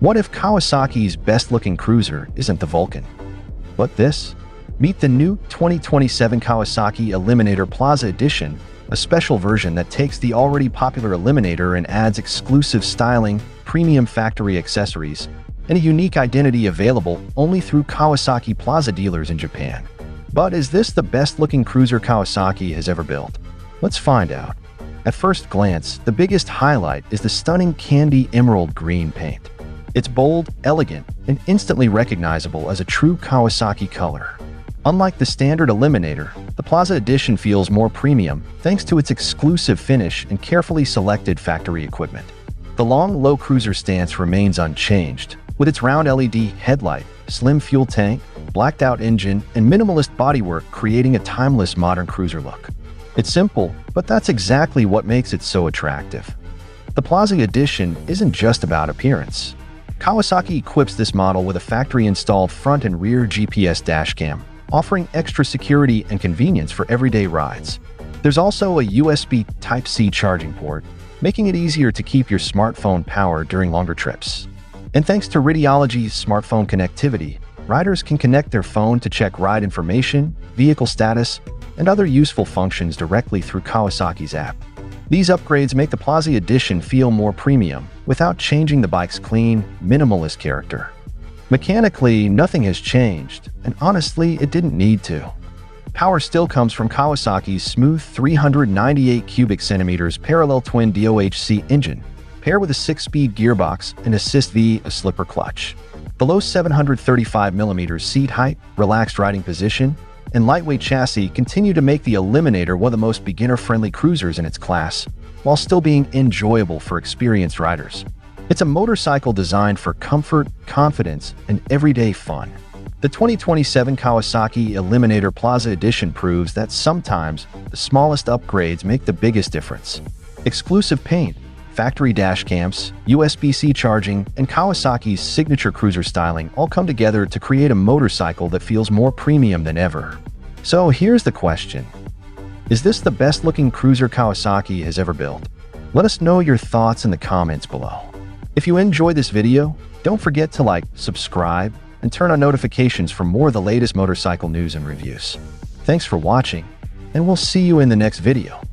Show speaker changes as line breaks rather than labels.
What if Kawasaki's best-looking cruiser isn't the Vulcan, but this? Meet the new 2027 Kawasaki Eliminator Plaza Edition, a special version that takes the already popular Eliminator and adds exclusive styling, premium factory accessories, and a unique identity available only through Kawasaki Plaza dealers in Japan. But is this the best-looking cruiser Kawasaki has ever built? Let's find out. At first glance, the biggest highlight is the stunning candy emerald green paint. It's bold, elegant, and instantly recognizable as a true Kawasaki color. Unlike the standard Eliminator, the Plaza Edition feels more premium thanks to its exclusive finish and carefully selected factory equipment. The long, low cruiser stance remains unchanged, with its round LED headlight, slim fuel tank, blacked-out engine, and minimalist bodywork creating a timeless modern cruiser look. It's simple, but that's exactly what makes it so attractive. The Plaza Edition isn't just about appearance. Kawasaki equips this model with a factory-installed front and rear GPS dashcam, offering extra security and convenience for everyday rides. There's also a USB Type-C charging port, making it easier to keep your smartphone powered during longer trips. And thanks to Rideology's smartphone connectivity, riders can connect their phone to check ride information, vehicle status, and other useful functions directly through Kawasaki's app. These upgrades make the Plaza Edition feel more premium without changing the bike's clean, minimalist character. Mechanically, nothing has changed, and honestly, it didn't need to. Power still comes from Kawasaki's smooth 398 cubic centimeters parallel twin DOHC engine, paired with a 6-speed gearbox and Assist V, a slipper clutch. The low 735mm seat height, relaxed riding position, and lightweight chassis continue to make the Eliminator one of the most beginner-friendly cruisers in its class, while still being enjoyable for experienced riders. It's a motorcycle designed for comfort, confidence, and everyday fun. The 2027 Kawasaki Eliminator Plaza Edition proves that sometimes the smallest upgrades make the biggest difference. Exclusive paint, factory dashcams, USB-C charging, and Kawasaki's signature cruiser styling all come together to create a motorcycle that feels more premium than ever. So here's the question. Is this the best-looking cruiser Kawasaki has ever built? Let us know your thoughts in the comments below. If you enjoyed this video, don't forget to like, subscribe, and turn on notifications for more of the latest motorcycle news and reviews. Thanks for watching, and we'll see you in the next video.